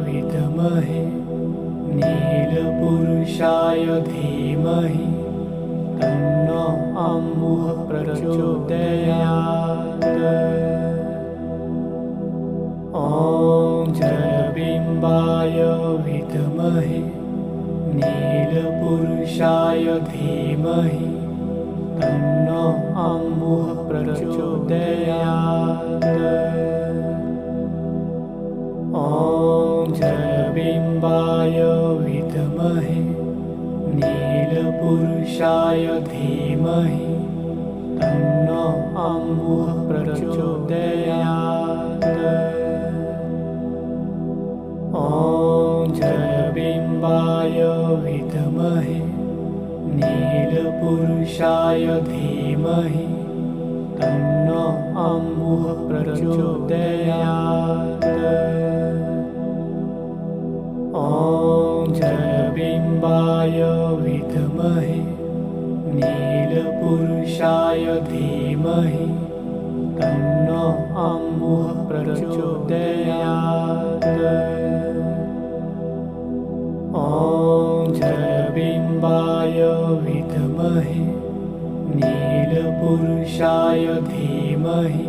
विद्महे नीलपुरुषाय धीमहि तन्नो अम्बुः प्रचोदयात्। ॐ जलबिम्बाय विद्महे नीलपुरुषाय धीमहि तन्नो अम्बुः प्रचोदयात्। ॐ जलबिम्बाय विद्महे नीलपुरुषाय धीमहि तन्नो अम्बुः प्रचोदयात्। ॐ जलबिम्बाय विद्महे नीलपुरुषाय धीमहि तन्नो अम्बुः प्रचोदयात्। ॐ जलबिम्बाय विद्महे नीलपुरुषाय धीमहि तन्नो अम्बुः प्रचोदयात्। ॐ जलबिम्बाय विद्महे नीलपुरुषाय धीमहि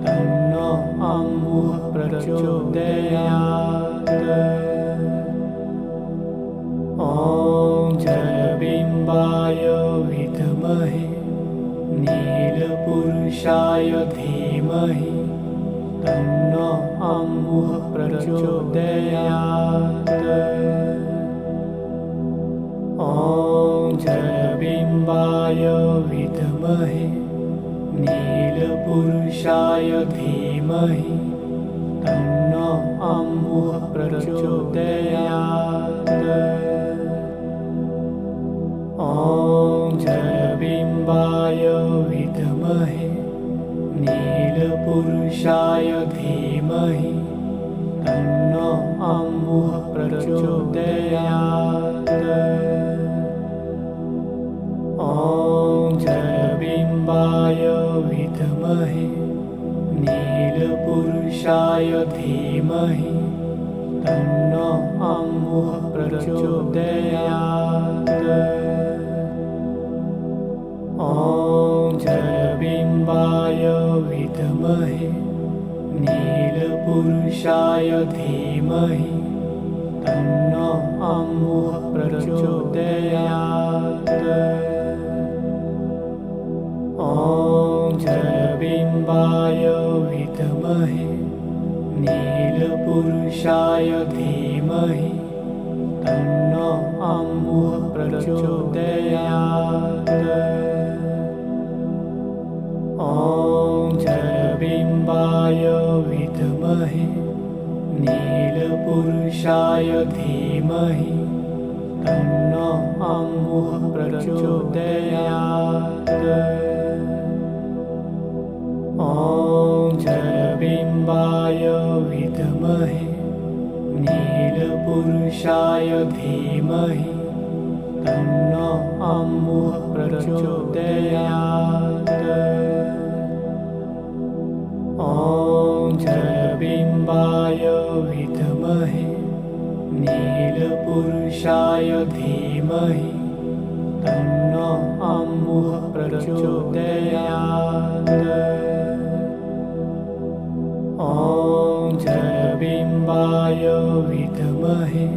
तन्नो अम्बुः प्रचोदयात्। ॐ जलबिम्बाय विद्महे नीलपुरुषाय धीमहि तन्नो अम्बुः प्रचोदयात्। ॐ जलबिम्बाय विद्महे नीलपुरुषाय धीमहि तन्नो अम्बुः प्रचोदयात्। ॐ जलबिम्बाय विद्महे नीलपुरुषाय धीमहि तन्नो अम्बुः प्रचोदयात्। ॐ जलबिम्बाय विद्महे नीलपुरुषाय धीमहि तन्नो अम्बुः प्रचोदयात्। ॐ जलबिम्बाय विद्महे नीलपुरुषाय धीमहि तन्नो अम्बुः प्रचोदयात्। ॐ जलबिम्बाय विद्महे नीलपुरुषाय धीमहि तन्नो अम्बुः प्रचोदयात्। ॐ जलबिम्बाय विद्महे नीलपुरुषाय धीमहि तन्नो अम्बुः प्रचोदयात्। ॐ जलबिम्बाय विद्महे नीलपुरुषाय धीमहि तन्नो अम्बुः प्रचोदयात्। ॐ जलबिम्बाय विद्महे नीलपुरुषाय धीमहि तन्नो अम्बुः प्रचोदयात्। ॐ जलबिम्बाय विद्महे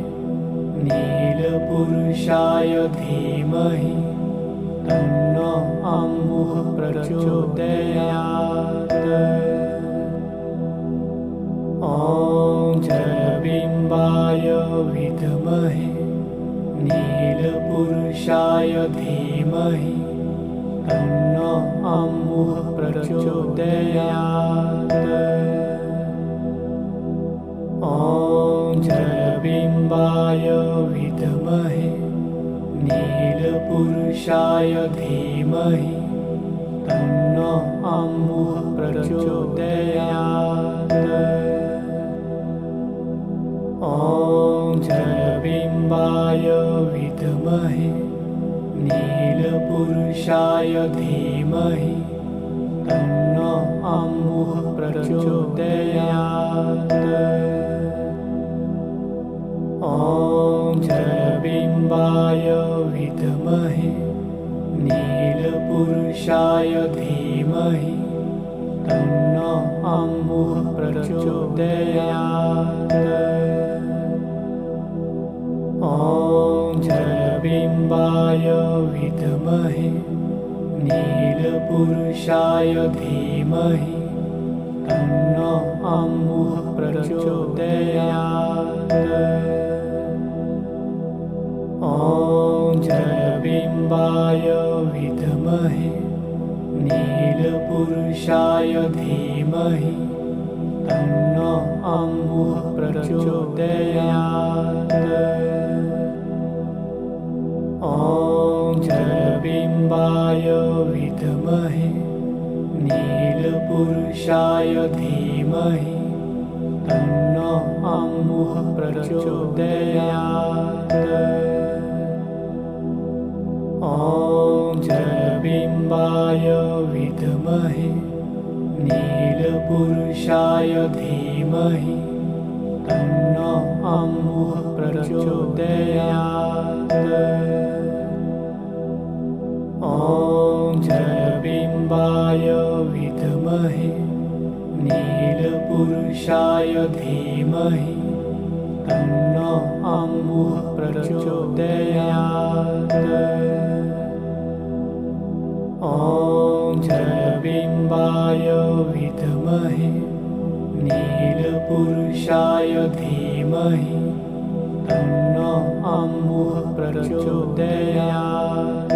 नीलपुरुषाय धीमहि तन्नो अम्बुः प्रचोदयात्। ॐ जलबिम्बाय विद्महे नीलपुरुषाय धीमहि तन्नो अम्बुः प्रचोदयात्। ॐ जलबिम्बाय विद्महे नीलपुरुषाय धीमहि तन्नो अम्बुः प्रचोदयात्। ॐ जलबिम्बाय विद्महे नीलपुरुषाय धीमहि तन्नो अम्बुः प्रचोदयात्। ॐ विद्महे नीलपुरुषाय धीमहि तन्नो अम्बुः प्रचोदयात्। ॐ जलबिम्बाय विद्महे नीलपुरुषाय धीमहि तन्नो अम्बुः प्रचोदयात्। ॐ जलबिम्बाय विद्महे नीलपुरुषाय धीमहि तन्नो अम्बुः प्रचोदयात्। ॐ जलबिम्बाय विद्महे नीलपुरुषाय धीमहि तन्नो अम्बुः प्रचोदयात्। ॐ जलबिम्बाय विद्महे नीलपुरुषाय धीमहि तन्नो अम्बुः प्रचोदयात्। ॐ जलबिम्बाय विद्महे नीलपुरुषाय धीमहि तन्नो अम्बुः प्रचोदयात्। ॐ जलबिम्बाय विद्महे नीलपुरुषाय धीमहि तन्नो अम्बुः प्रचोदयात्।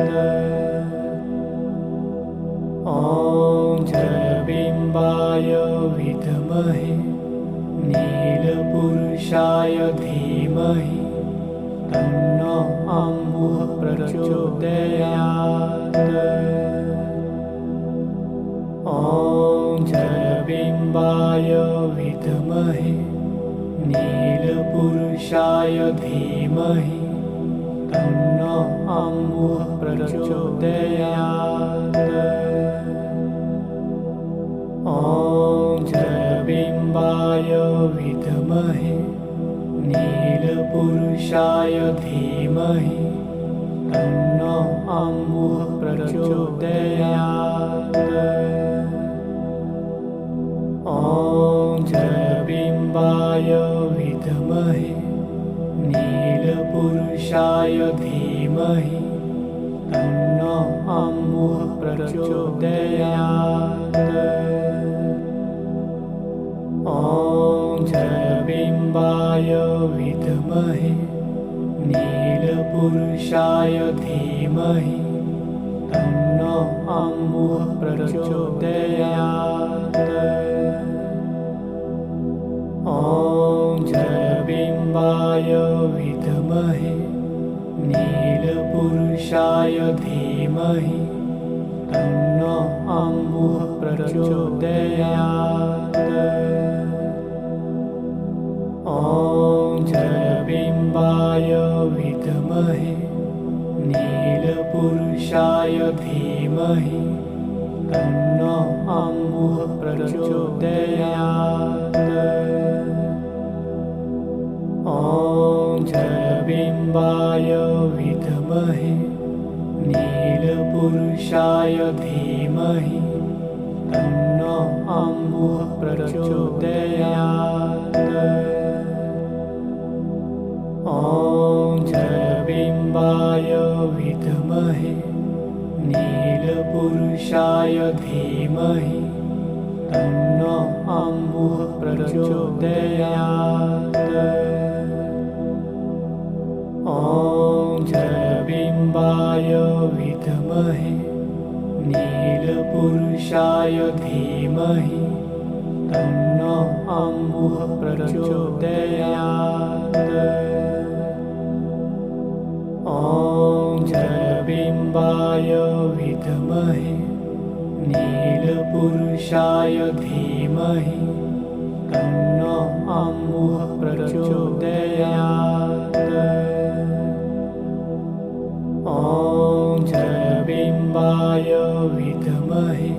ॐ जलबिम्बाय विद्महे नीलपुरुषाय धीमहि तन्नो अम्बुः प्रचोदयात्। ॐ जलबिम्बाय विद्महे नीलपुरुषाय धीमहि तन्नो अम्बुः प्रचोदयात्। ॐ जलबिम्बाय विद्महे नीलपुरुषाय धीमहि तन्नो अम्बुः प्रचोदयात्। ॐ जलबिम्बाय विद्महे नीलपुरुषाय धीमहि तन्नो अम्बुः प्रचोदयात्। ॐ जलबिम्बाय विद्महे नीलपुरुषाय धीमहि तन्नो अम्बुः प्रचोदयात्। ॐ जलबिम्बाय विद्महे नीलपुरुषाय धीमहि तन्नो अम्बुः प्रचोदयात्। ॐ जलबिम्बाय विद्महे नीलपुरुषाय धीमहि तन्नो अम्बुः प्रचोदयात्। ॐ जलबिम्बाय विद्महे नीलपुरुषाय धीमहि तन्नो अम्बुः प्रचोदयात्। ॐ जलबिम्बाय विद्महे नीलपुरुषाय धीमहि तन्नो अम्बुः प्रचोदयात्। ॐ जलबिम्बाय विद्महे नीलपुरुषाय धीमहि तन्नो अम्बुः प्रचोदयात्। ॐ जलबिम्बाय विद्महे नीलपुरुषाय धीमहि तन्नो अम्बुः प्रचोदयात्। ॐ जलबिम्बाय विद्महे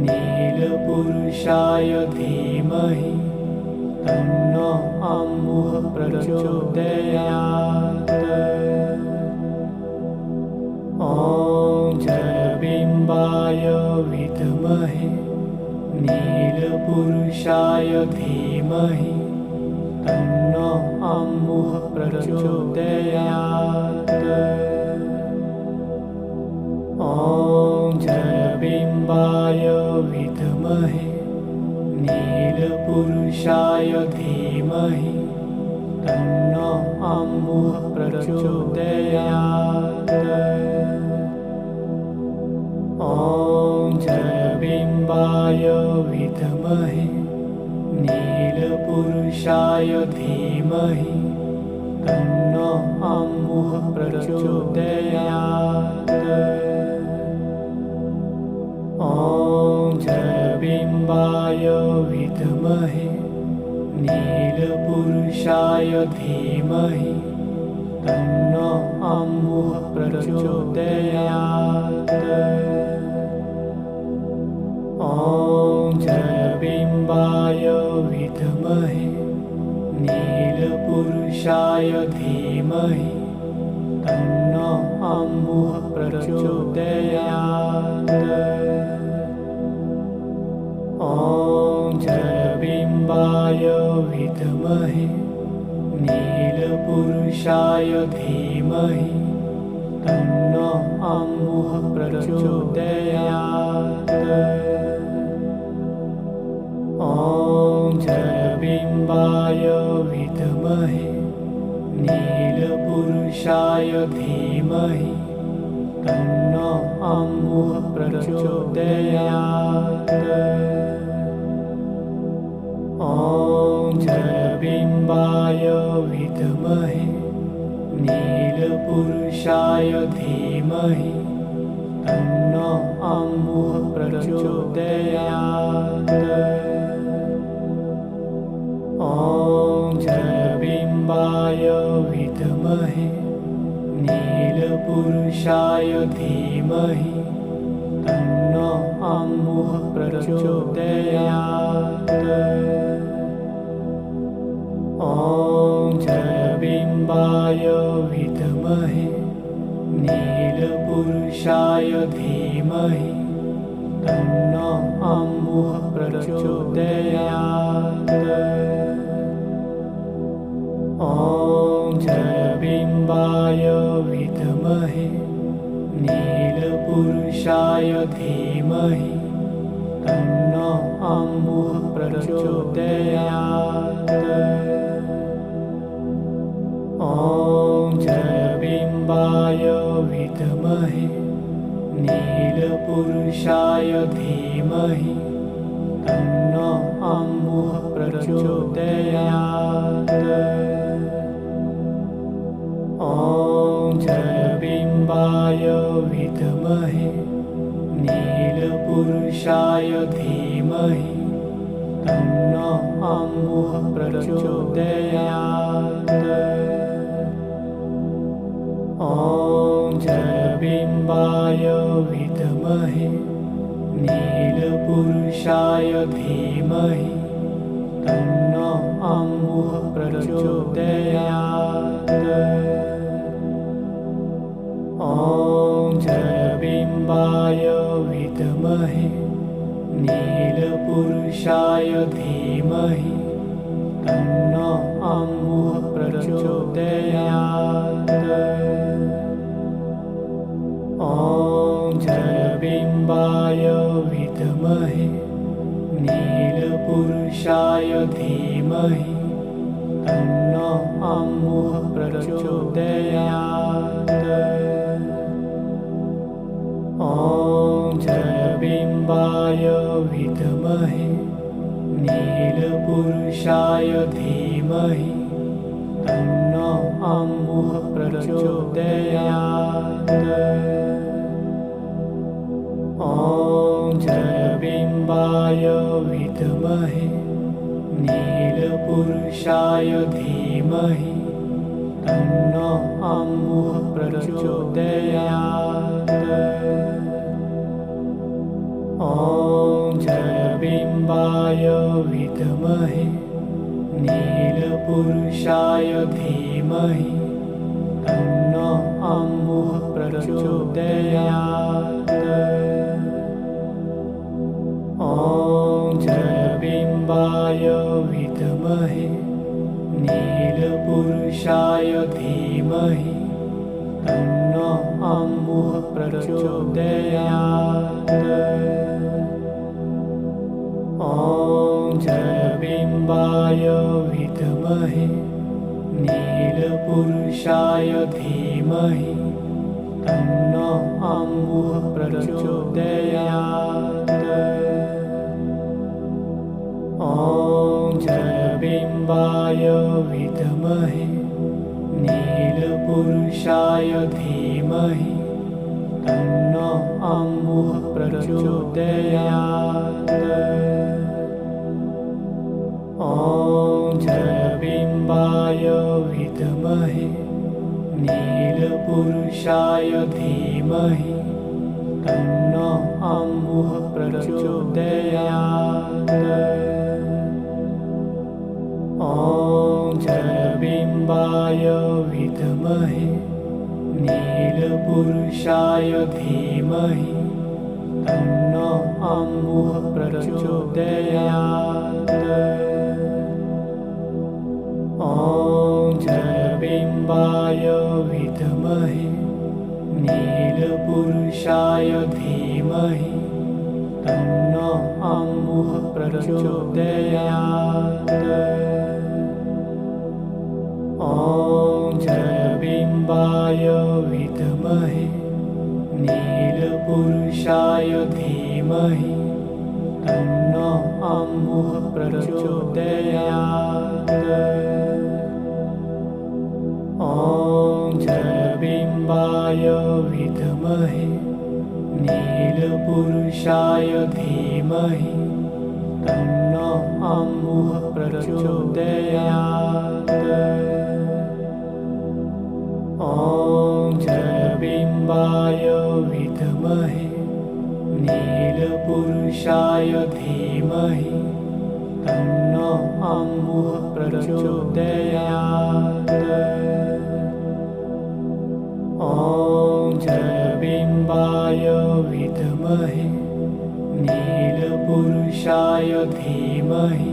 नीलपुरुषाय धीमहि तन्नो अम्बुः प्रचोदयात्। ॐ नीलपुरुषाय धीमहि तन्नो अम्मुः प्रचोदयात्। ॐ जयबिम्बाय विद्महे नीलपुरुषाय धीमहि तन्नो अम्मुः प्रचोदयात्। ॐ जयबिम्बाय विद्महे नीलपुरुषाय धीमहि तन्नो अम्मुः प्रचोदयात्। ॐ जयबिम्बाय विद्महे नीलपुरुषाय धीमहि तन्नो अम्मुः प्रचोदयात्। ॐ जयबिम्बाय विद्महे नीलपुरुषाय धीमहि तन्नो अम्मुः प्रचोदयात्। ॐ जयबिम्बाय विद्महे नीलपुरुषाय धीमहि तन्नो अम्मुः प्रचोदयात्। ॐ जयबिम्बाय विद्महे नीलपुरुषाय धीमहि तन्नो अम्मुः प्रचोदयात्। ॐ जयबिम्बाय विद्महे नीलपुरुषाय धीमहि तन्नो अम्मुः प्रचोदयात्। ॐ जयबिम्बाय विद्महे नीलपुरुषाय धीमहि तन्नो अम्मुः प्रचोदयात्। ॐ जयबिम्बाय विद्महे नीलपुरुषाय धीमहि तन्नो अम्मुः प्रचोदयात्। ॐ जयबिम्बाय विद्महे नीलपुरुषाय धीमहि तन्नो अम्मुः प्रचोदयात्। ॐ जयबिम्बाय विद्महे नीलपुरुषाय धीमहि तन्नो अम्मुः प्रचोदयात्। ॐ जयबिम्बाय विद्महे नीलपुरुषाय धीमहि तन्नो अम्मुः प्रचोदयात्। ॐ जयबिम्बाय विद्महे नीलपुरुषाय धीमहि तन्नो अम्मुः प्रचोदयात्। ॐ जयबिम्बाय विद्महे नीलपुरुषाय धीमहि तन्नो अम्मुः प्रचोदयात्। ॐ जयबिम्बाय विद्महे नीलपुरुषाय धीमहि तन्नो अम्मुः प्रचोदयात्। ॐ जयबिम्बाय विद्महे नीलपुरुषाय धीमहि तन्नो अम्मुः प्रचोदयात्। ॐ जयबिम्बाय विद्महे नीलपुरुषाय धीमहि तन्नो अम्मुः प्रचोदयात्। ॐ जयबिम्बाय विद्महे नीलपुरुषाय धीमहि तन्नो अम्मुः प्रचोदयात्। ॐ धीमहि नीलपुरुषाय धीमहि तन्नो अम्मुः प्रचोदयात्। ॐ जयबिम्बाय विद्महे नीलपुरुषाय धीमहि तन्नो अम्मुः प्रचोदयात्। ॐ जयबिम्बाय विद्महे नीलपुरुषाय धीमहि तन्नो अम्मुः प्रचोदयात्। ॐ जयबिम्बाय विद्महे नीलपुरुषाय धीमहि तन्नो अम्मुः प्रचोदयात्। ॐ जयबिम्बाय विद्महे नीलपुरुषाय धीमहि तन्नो अम्मुः प्रचोदयात्। ॐ जयबिम्बाय विद्महे नीलपुरुषाय धीमहि तन्नो अम्मुः प्रचोदयात्। ॐ जयबिम्बाय विद्महे नीलपुरुषाय धीमहि तन्नो अम्मुः प्रचोदयात्। ॐ जयबिम्बाय विद्महे नीलपुरुषाय धीमहि तन्नो अम्मुः प्रचोदयात्। ॐ जयबिम्बाय विद्महे नीलपुरुषाय धीमहि तन्नो अम्मुः प्रचोदयात्। ॐ जयबिम्बाय विद्महे नीलपुरुषाय धीमहि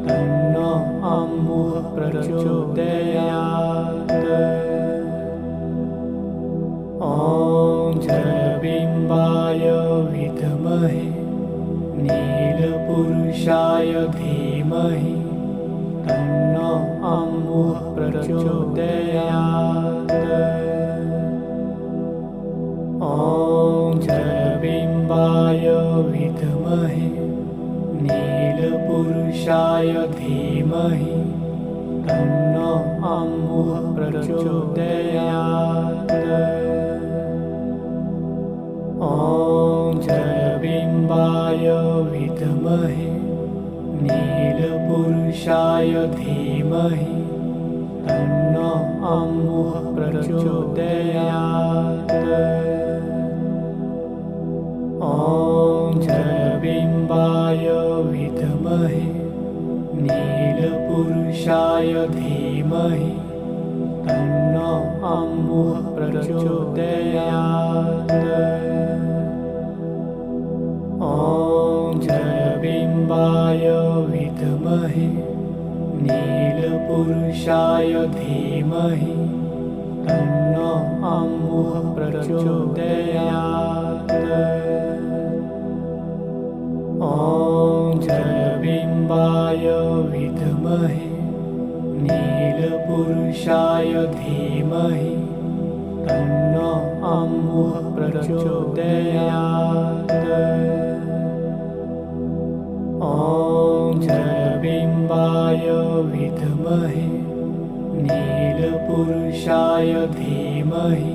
तन्नो अम्मुः प्रचोदयात्। ॐ जयबिम्बाय विद्महे नीलपुरुषाय धीमहि तन्नो अम्मुः प्रचोदयात्। ॐ जयबिम्बाय विद्महे नीलपुरुषाय धीमहि तन्नो अम्मुः प्रचोदयात्। ॐ जयबिम्बाय विद्महे नीलपुरुषाय धीमहि तन्नो अम्मुः प्रचोदयात्। ॐ जयबिम्बाय विद्महे नीलपुरुषाय धीमहि तन्नो अम्मुः प्रचोदयात्। ॐ जयबिम्बाय विद्महे नीलपुरुषाय धीमहि तन्नो अम्मुः प्रचोदयात्। ॐ जयबिम्बाय विद्महे नीलपुरुषाय धीमहि तन्नो अम्मुः प्रचोदयात्। ॐ जयबिम्बाय विद्महे नीलपुरुषाय धीमहि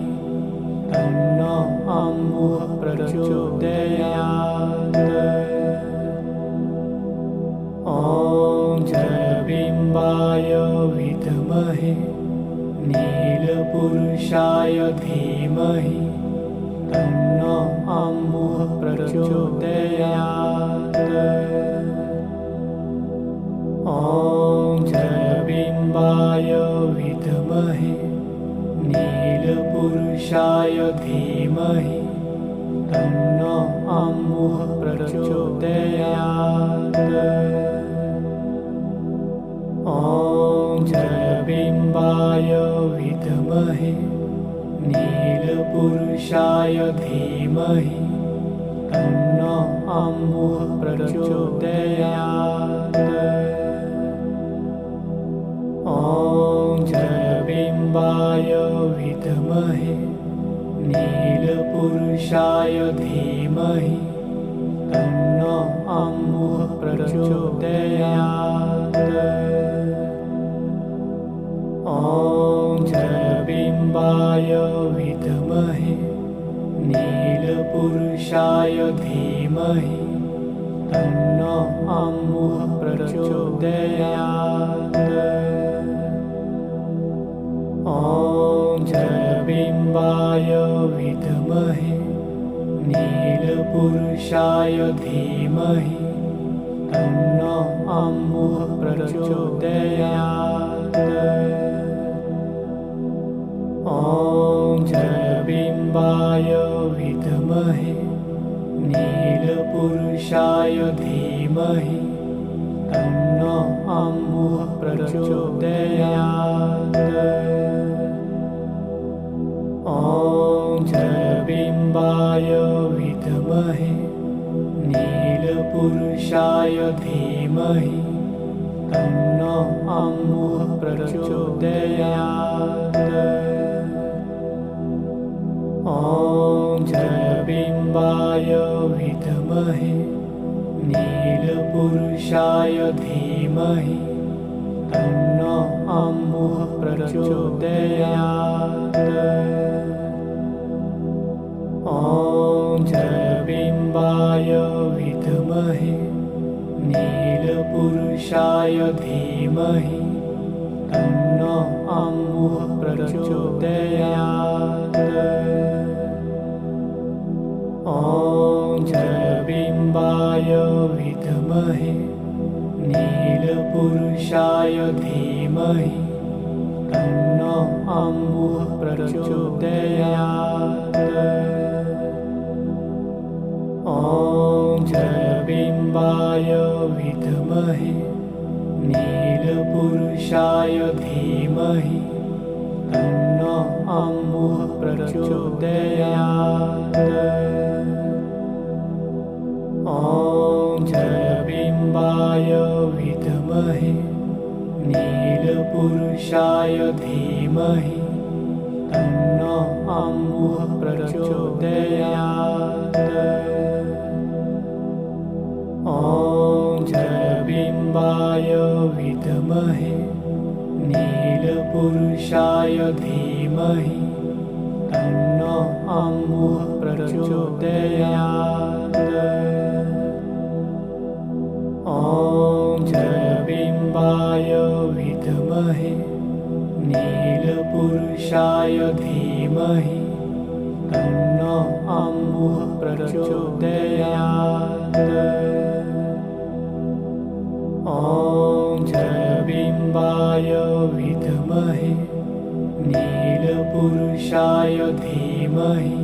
तन्नो अम्मुः प्रचोदयात्। ॐ जयबिम्बाय विद्महे नीलपुरुषाय धीमहि तन्नो अम्मुः प्रचोदयात्। ॐ जयबिम्बाय विद्महे नीलपुरुषाय धीमहि तन्नो अम्मुः प्रचोदयात्। ॐ ॐ जयबिम्बाय विद्महे नीलपुरुषाय धीमहि तन्नो अम्मुः प्रचोदयात्। ॐ जयबिम्बाय विद्महे नीलपुरुषाय धीमहि तन्नो अम्मुः प्रचोदयात्। ॐ जयबिम्बाय विद्महे नीलपुरुषाय धीमहि तन्नो अम्मुः प्रचोदयात्। ॐ जयबिम्बाय विद्महे नीलपुरुषाय धीमहि तन्नो अम्मुः प्रचोदयात्। ॐ जयबिम्बाय विद्महे नीलपुरुषाय धीमहि तन्नो अम्मुः प्रचोदयात्। ॐ जयबिम्बाय विद्महे नीलपुरुषाय धीमहि तन्नो अम्मुः प्रचोदयात्। ॐ जयबिम्बाय विद्महे नीलपुरुषाय धीमहि तन्नो अम्मुः प्रचोदयात्। ॐ जयबिम्बाय विद्महे नीलपुरुषाय धीमहि तन्नो अम्मुः प्रचोदयात्। ॐ जयबिम्बाय विद्महे नीलपुरुषाय धीमहि तन्नो अम्मुः प्रचोदयात्। ॐ जयबिम्बाय विद्महे नीलपुरुषाय धीमहि तन्नो अम्मुः प्रचोदयात्। ॐ जयबिम्बाय विद्महे नीलपुरुषाय धीमहि तन्नो अम्मुः प्रचोदयात्। ॐ जयबिम्बाय विद्महे नीलपुरुषाय धीमहि तन्नो अम्मुः प्रचोदयात्। ॐ जयबिम्बाय विद्महे नीलपुरुषाय धीमहि तन्नो अम्मुः प्रचोदयात्। ॐ जयबिम्बाय विद्महे नीलपुरुषाय धीमहि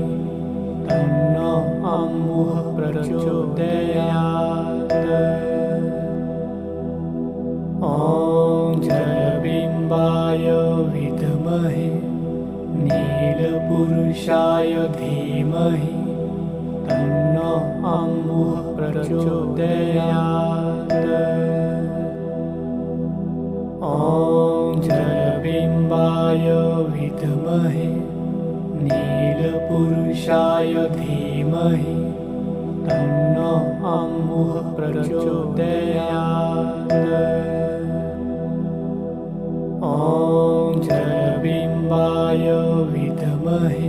तन्नो अम्मुः प्रचोदयात्। ॐ जयबिम्बाय विद्महे नीलपुरुषाय धीमहि तन्नो अम्मुः प्रचोदयात्। ॐ जयबिम्बाय विद्महे नीलपुरुषाय धीमहि तन्नो अम्मुः प्रचोदयात्। ॐ जयबिम्बाय विद्महे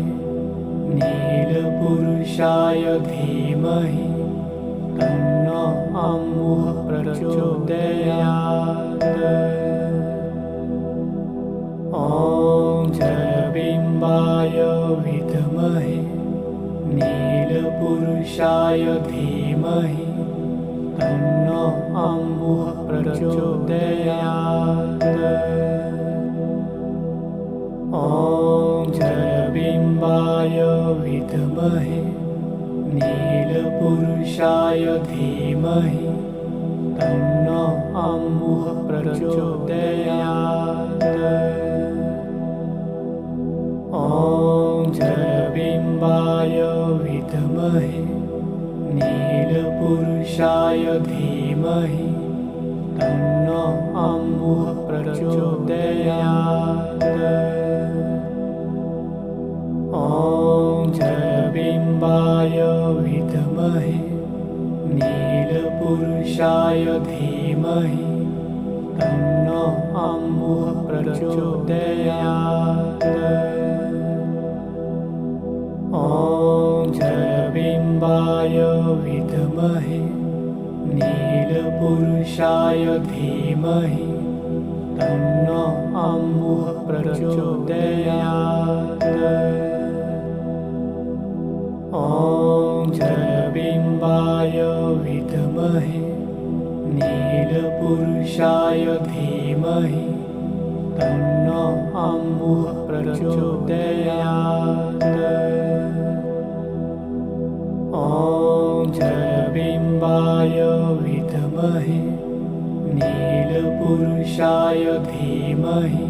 नीलपुरुषाय धीमहि तन्नो अम्मुः प्रचोदयात्। ॐ जयबिम्बाय विद्महे नीलपुरुषाय धीमहि तन्नो अम्मुः प्रचोदयात्। ॐ जयबिम्बाय विद्महे नीलपुरुषाय धीमहि तन्नो अम्बुः प्रचोदयात्। ॐ जलबिम्बाय विद्महे नीलपुरुषाय धीमहि तन्नो अम्बुः प्रचोदयात्। ॐ जलबिम्बाय विद्महे नीलपुरुषाय धीमहि तन्नो अम्बुः प्रचोदयात्। ॐ जलबिम्बाय विद्महे नीलपुरुषाय धीमहि तन्नो अम्बुः प्रचोदयात्। ॐ जलबिम्बाय विद्महे नीलपुरुषाय धीमहि तन्नो अम्बुः प्रचोदयात्। ॐ जलबिम्बाय विद्महे नीलपुरुषाय धीमहि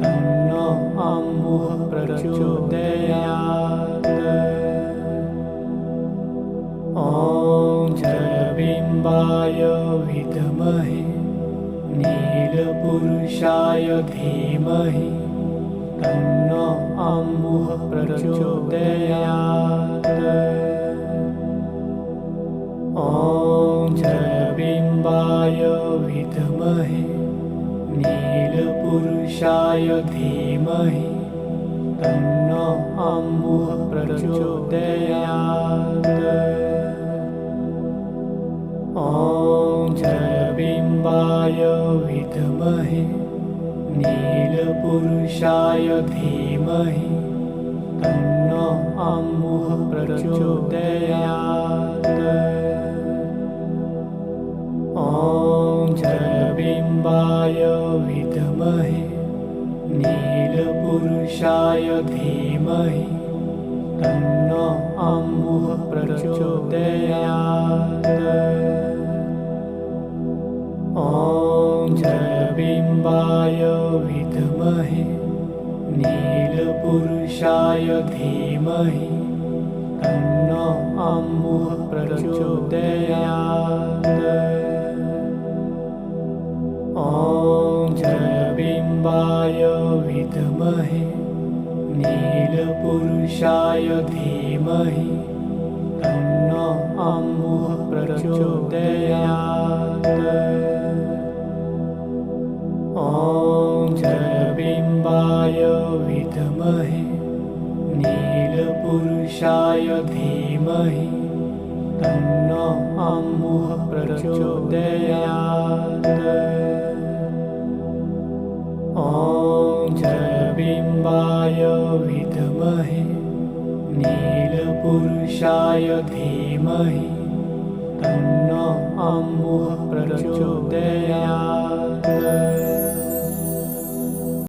तन्नो अम्बुः प्रचोदयात्। ॐ जलबिम्बाय विद्महे नीलपुरुषाय धीमहि तन्नो अम्बुः प्रचोदयात्। ॐ जलबिम्बाय विद्महे नीलपुरुषाय धीमहि तन्नो अम्बुः प्रचोदयात्। ॐ जलबिम्बाय विद्महे नीलपुरुषाय धीमहि तन्नो अम्बुः प्रचोदयात्। ॐ जलबिम्बाय विद्महे नीलपुरुषाय धीमहि तन्नो अम्बुः प्रचोदयात्। ॐ जलबिम्बाय विद्महे नीलपुरुषाय धीमहि तन्नो अम्बुः प्रचोदयात्। ॐ जलबिम्बाय विद्महे नीलपुरुषाय धीमहि तन्नो अम्बुः प्रचोदयात्। ॐ जलबिम्बाय विद्महे नीलपुरुषाय धीमहि तन्नो अम्बुः प्रचोदयात्। ॐ जलबिम्बाय विद्महे नीलपुरुषाय धीमहि तन्नो अम्बुः प्रचोदयात्।